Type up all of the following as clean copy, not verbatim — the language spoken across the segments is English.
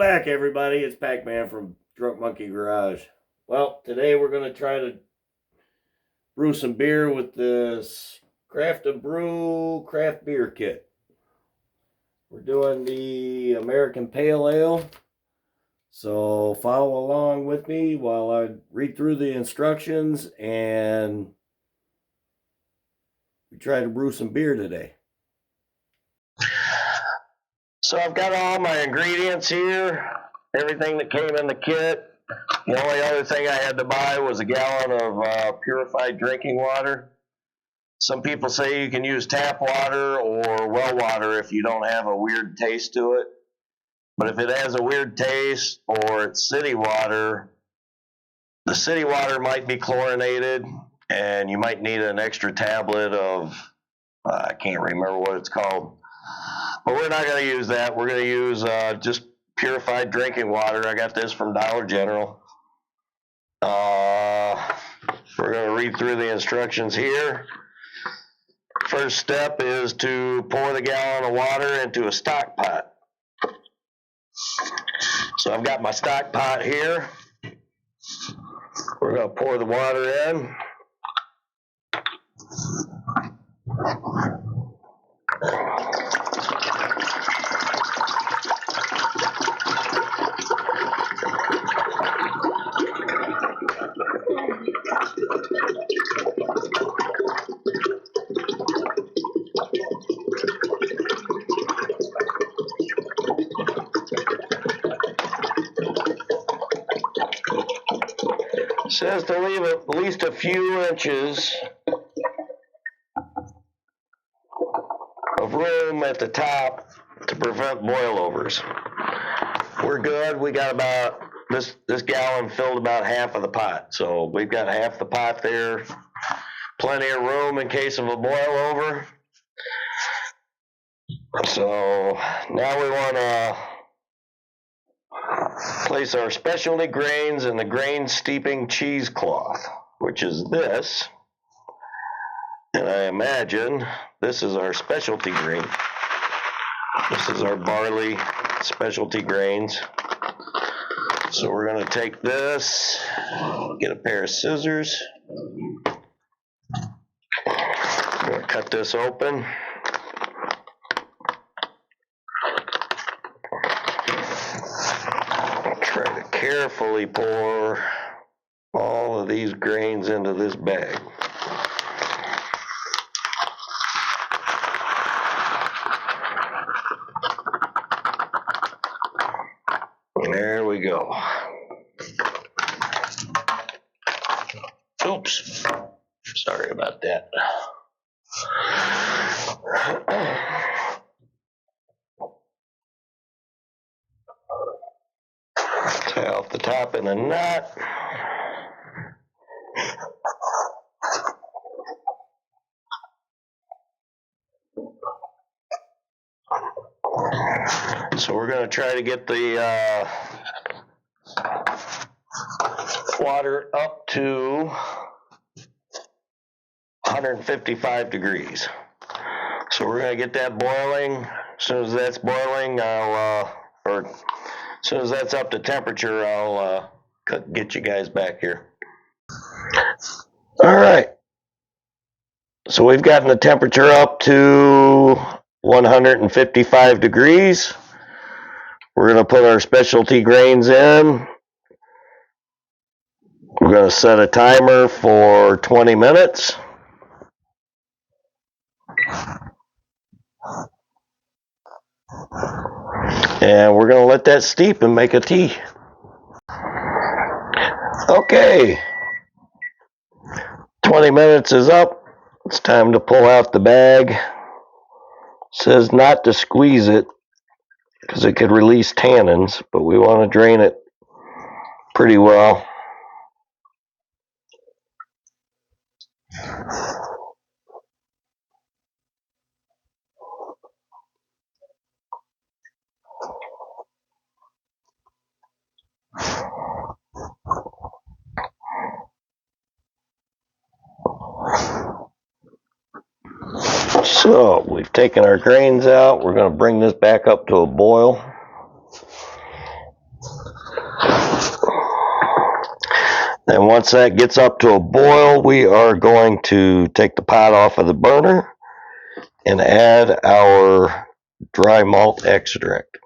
back, everybody. It's Pac-Man from Drunk Monkey Garage. Well, today we're going to try to brew some beer with this Craft of Brew craft beer kit. We're doing the American Pale Ale. So follow along with me while I read through the instructions and we try to brew some beer today. So I've got all my ingredients here, everything that came in the kit. The only other thing I had to buy was a gallon of purified drinking water. Some people say you can use tap water or well water if you don't have a weird taste to it. But if it has a weird taste or it's city water, the city water might be chlorinated and you might need an extra tablet of, I can't remember what it's called. But we're not going to use that. We're going to use just purified drinking water. I got this from Dollar General. We're going to read through the instructions here. First step is to pour the gallon of water into a stock pot. So I've got my stock pot here. We're going to pour the water in. It says to leave at least a few inches of room at the top to prevent boilovers. We're good. We got about, this gallon filled about half of the pot. So we've got half the pot there. Plenty of room in case of a boilover. So now we want to place our specialty grains in the grain steeping cheesecloth, which is this. And I imagine this is our specialty grain. This is our barley specialty grains. So we're going to take this, get a pair of scissors. I'm going to cut this open. I'll try to carefully pour all of these grains into this bag. There we go. Oops. Sorry about that. Tie off the top in a knot. So we're going to try to get the water up to 155 degrees. So we're going to get that boiling. As soon as that's boiling, or as soon as that's up to temperature, I'll get you guys back here. All right. So we've gotten the temperature up to 155 degrees. We're going to put our specialty grains in. We're going to set a timer for 20 minutes. And we're going to let that steep and make a tea. Okay. 20 minutes is up. It's time to pull out the bag. It says not to squeeze it because it could release tannins, but we want to drain it pretty well. So we've taken our grains out. We're going to bring this back up to a boil. And once that gets up to a boil, we are going to take the pot off of the burner and add our dry malt extract.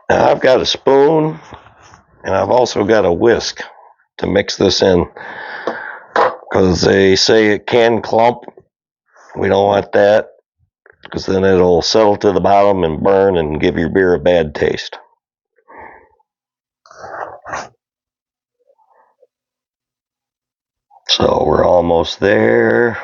Now I've got a spoon and I've also got a whisk to mix this in because they say it can clump. We don't want that because then it'll settle to the bottom and burn and give your beer a bad taste. So we're almost there.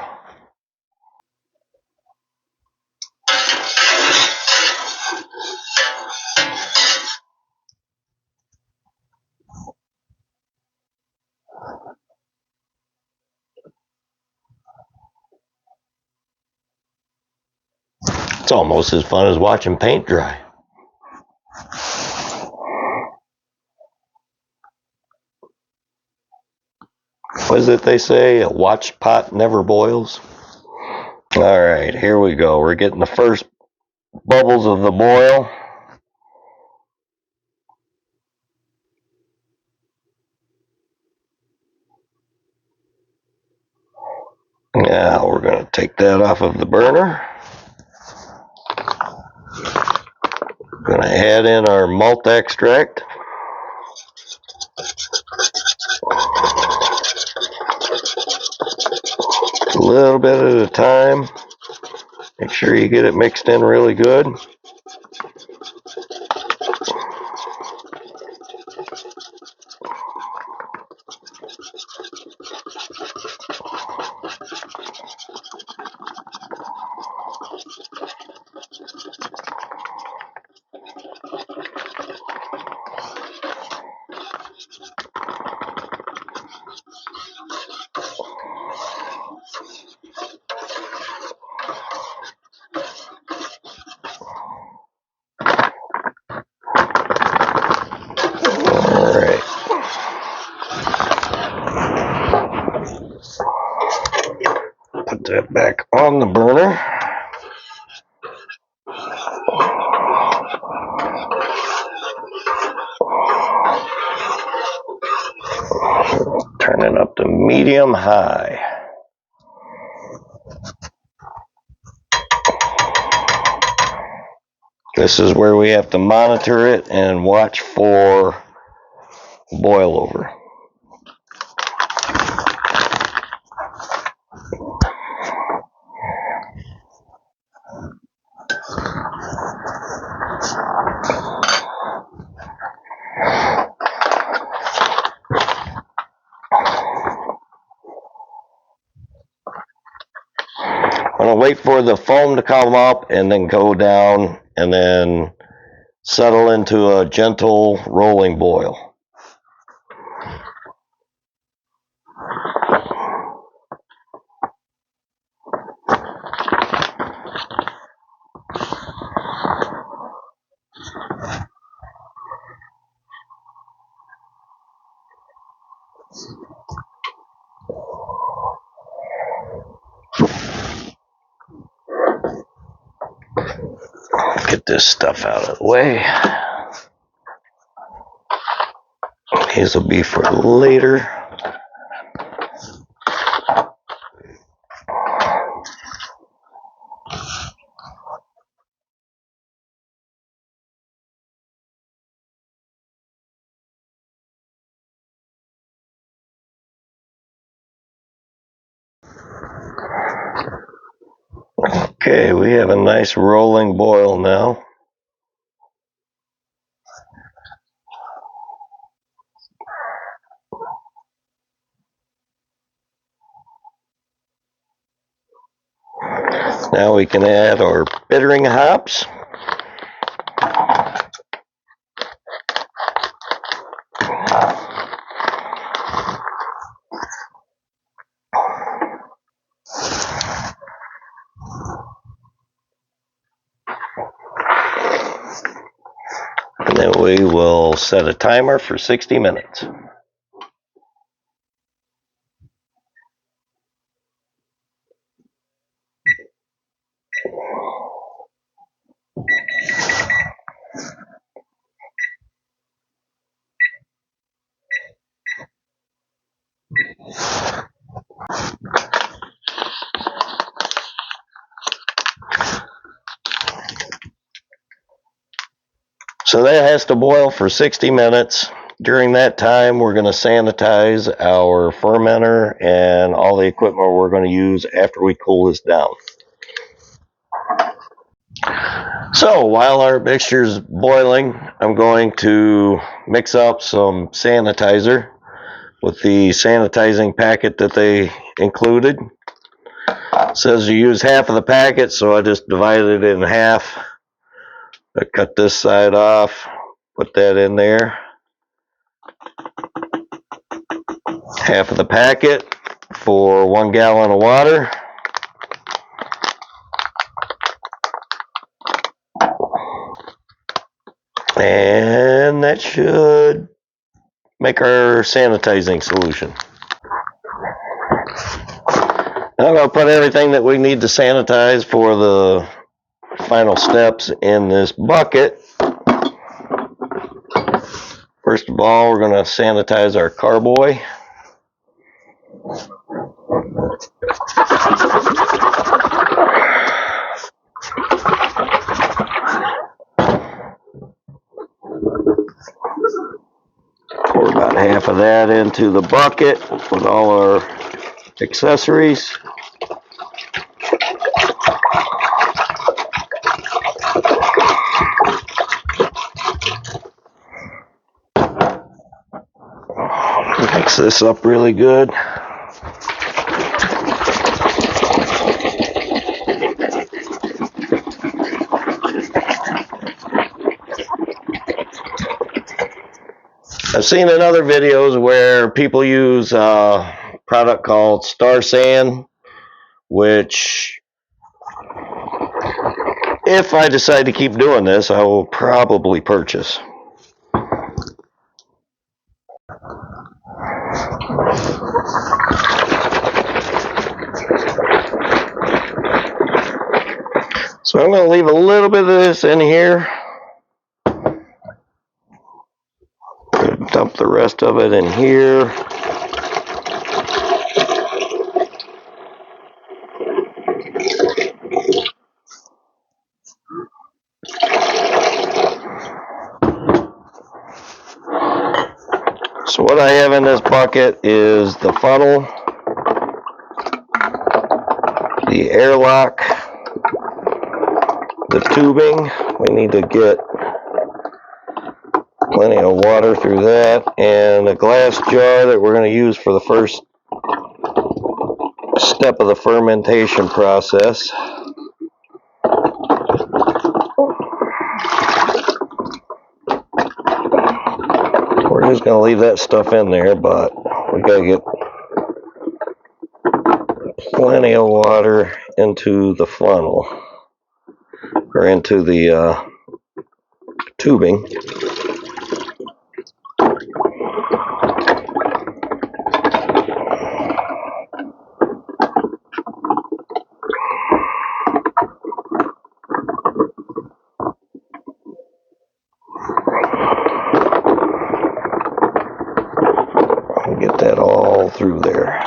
It's almost as fun as watching paint dry. What is it they say? A watched pot never boils. All right, here we go. We're getting the first bubbles of the boil. Now we're going to take that off of the burner. We're going to add in our malt extract. A little bit at a time. Make sure you get it mixed in really good. Alright. Put that back on the burner. Turn it up to medium high. This is where we have to monitor it and watch for boil over. I'm going to wait for the foam to come up and then go down and then settle into a gentle rolling boil. Get this stuff out of the way. These will be for later. Okay, we have a nice rolling boil now. Now we can add our bittering hops. And then we will set a timer for 60 minutes. So that has to boil for 60 minutes. During that time, we're going to sanitize our fermenter and all the equipment we're going to use after we cool this down. So while our mixture is boiling, I'm going to mix up some sanitizer with the sanitizing packet that they included. It says you use half of the packet, so I just divided it in half. I cut this side off, put that in there. Half of the packet for 1 gallon of water. And that should make our sanitizing solution. Now I'm going to put everything that we need to sanitize for the final steps in this bucket. First of all, we're going to sanitize our carboy. Pour about half of that into the bucket with all our accessories. Mix this up really good. I've seen in other videos where people use a product called Star Sand, which, if I decide to keep doing this, I will probably purchase. So I'm going to leave a little bit of this in here. Dump the rest of it in here. So what I have in this bucket is the funnel, the airlock, the tubing. We need to get plenty of water through that, and a glass jar that we're going to use for the first step of the fermentation process. We're just going to leave that stuff in there, but we got to get plenty of water into the funnel, or into the tubing. Get that all through there.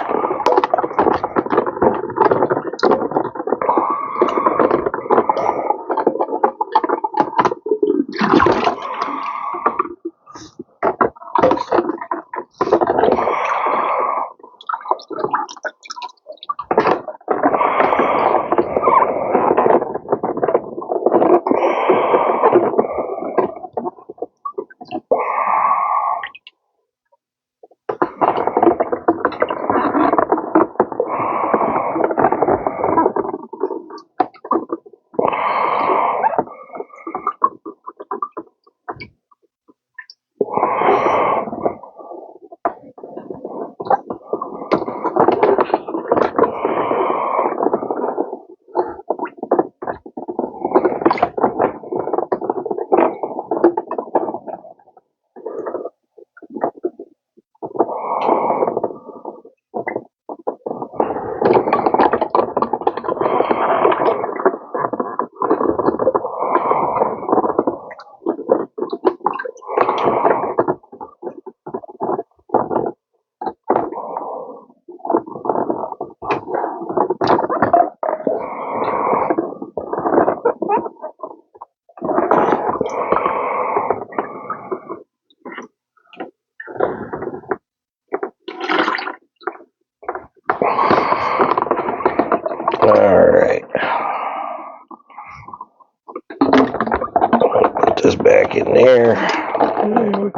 there.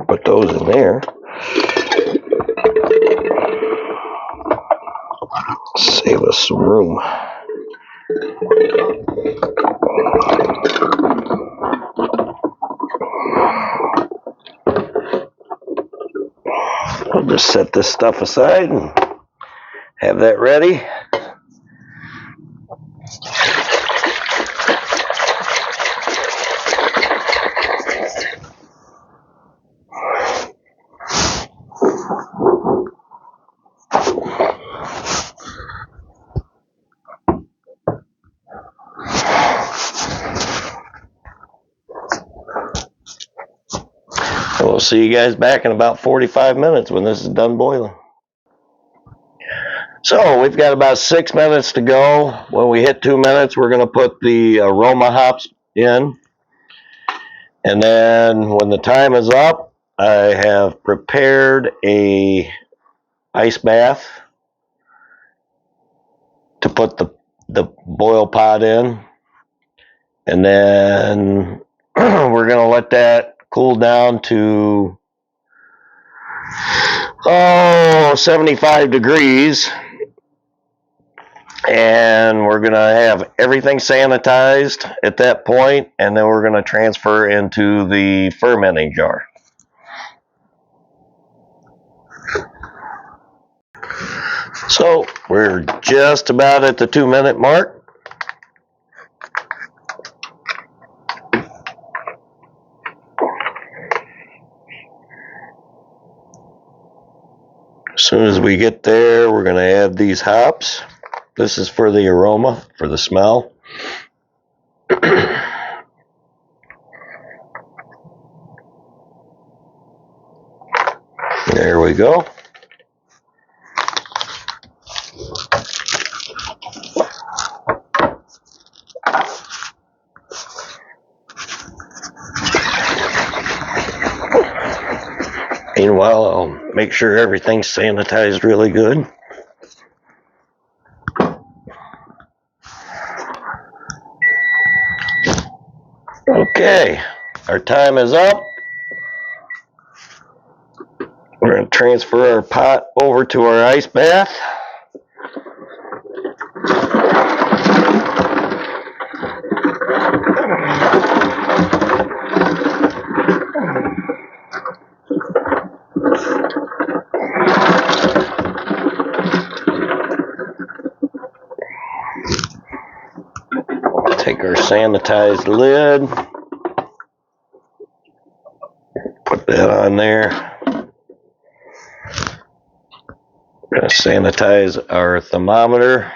Put those in there. Save us some room. I'll just set this stuff aside and have that ready. And we'll see you guys back in about 45 minutes when this is done boiling. So we've got about 6 minutes to go. When we hit 2 minutes, we're going to put the aroma hops in. And then when the time is up, I have prepared a ice bath to put the boil pot in. And then we're going to let that cool down to 75 degrees. And we're going to have everything sanitized at that point, and then we're going to transfer into the fermenting jar. So we're just about at the 2 minute mark. As soon as we get there, we're going to add these hops. This is for the aroma, for the smell. There we go. Meanwhile, I'll make sure everything's sanitized really good. Okay, our time is up. We're going to transfer our pot over to our ice bath. Take our sanitized lid, put that on there. We're going to sanitize our thermometer.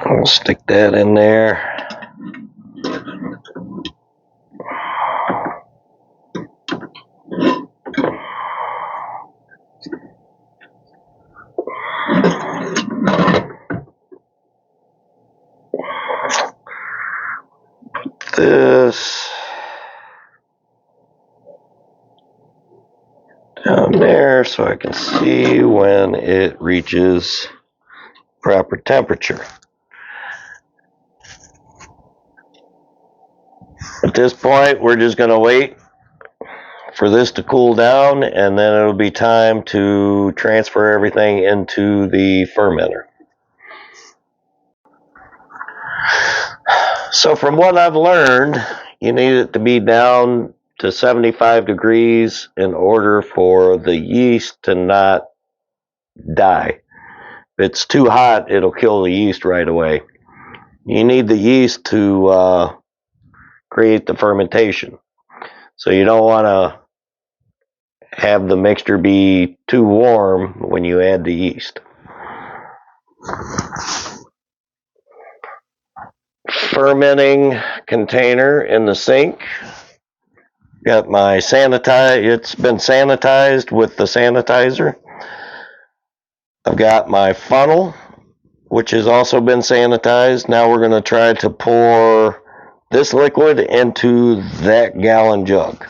We'll stick that in there. This down there so I can see when it reaches proper temperature. At this point, we're just going to wait for this to cool down, and then it'll be time to transfer everything into the fermenter. So from what I've learned, you need it to be down to 75 degrees in order for the yeast to not die. If it's too hot, it'll kill the yeast right away. You need the yeast to create the fermentation. So you don't want to have the mixture be too warm when you add the yeast. Fermenting container in the sink. Got my it's been sanitized with the sanitizer. I've got my funnel, which has also been sanitized. Now we're going to try to pour this liquid into that gallon jug.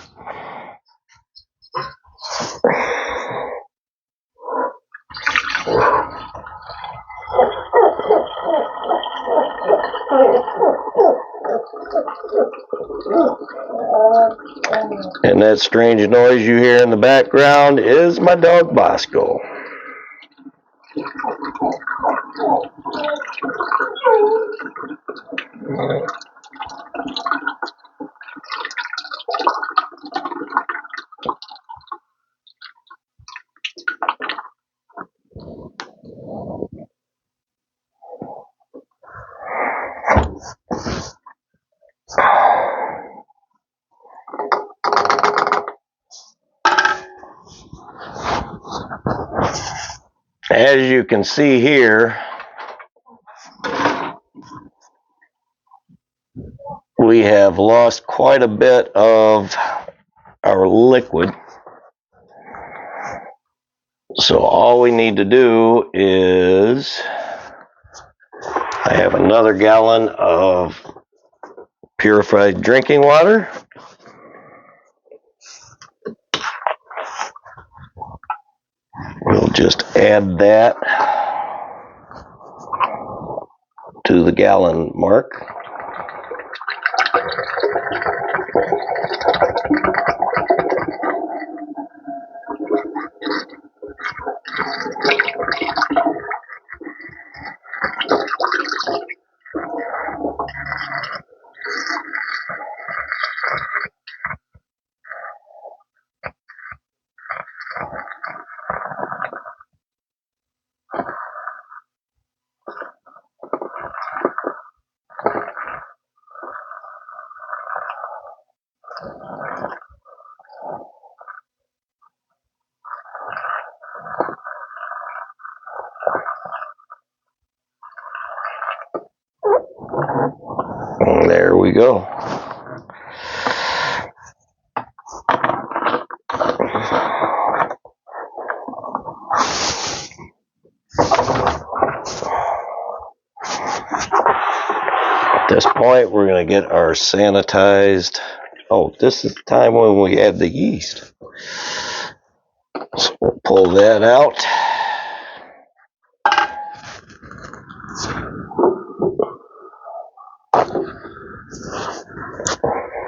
And that strange noise you hear in the background is my dog Bosco. As you can see here, we have lost quite a bit of our liquid. So all we need to do is, I have another gallon of purified drinking water. We'll just add that to the gallon mark. And there we go. At this point, we're going to get our sanitized. Oh, this is the time when we add the yeast. So we'll pull that out.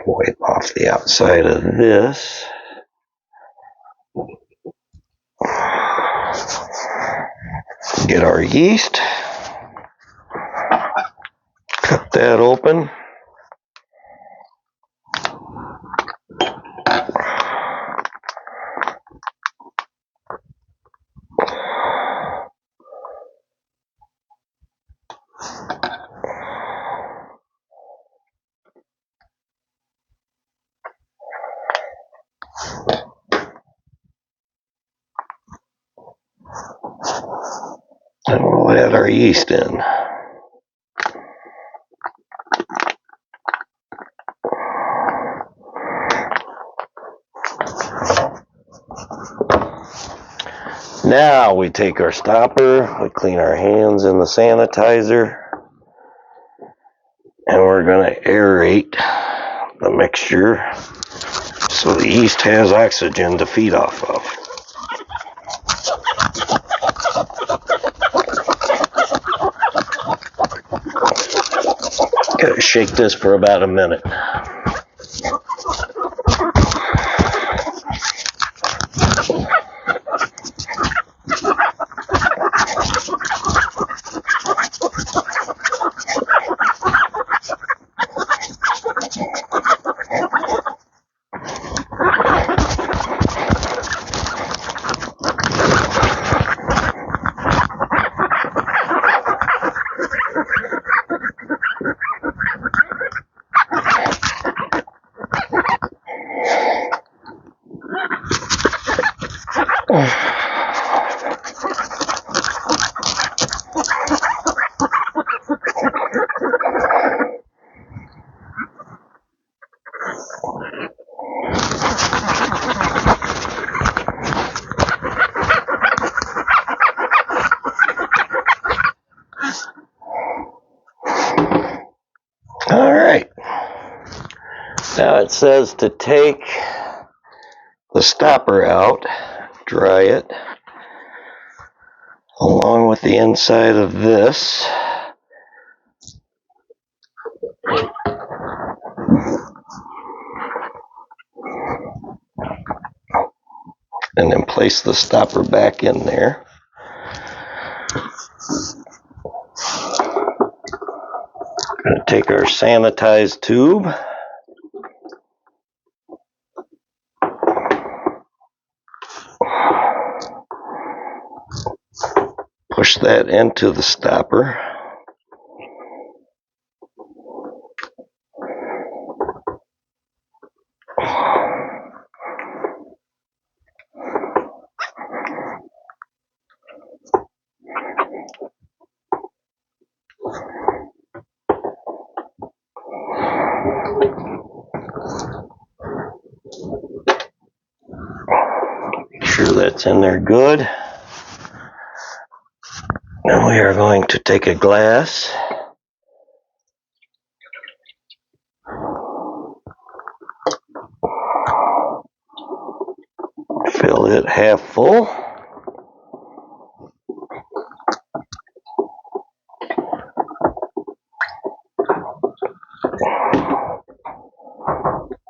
Wipe off the outside of this. Get our yeast. Cut that open. And we'll add our yeast in. Now we take our stopper, we clean our hands in the sanitizer, and we're going to aerate the mixture so the yeast has oxygen to feed off of. Gotta shake this for about a minute. All right. Now it says to take the stopper out, dry it, along with the inside of this. And then place the stopper back in there. Going to take our sanitized tube. Push that into the stopper. Make sure that's in there good. Now we are going to take a glass. Fill it half full.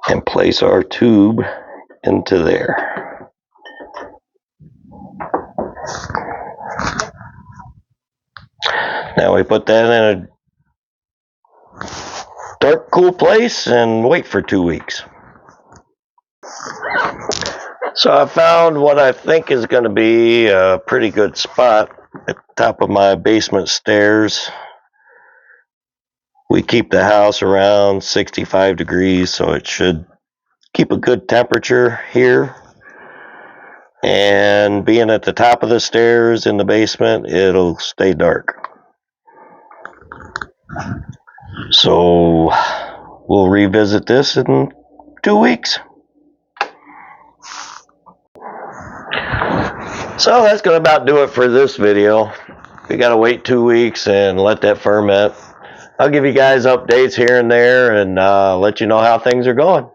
And place our tube into there. Now we put that in a dark, cool place and wait for 2 weeks. So I found what I think is going to be a pretty good spot at the top of my basement stairs. We keep the house around 65 degrees, so it should keep a good temperature here. And being at the top of the stairs in the basement, it'll stay dark. So we'll revisit this in 2 weeks. So that's going to about do it for this video. We got to wait 2 weeks and let that ferment. I'll give you guys updates here and there and let you know how things are going.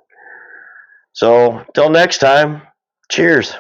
So, till next time, cheers.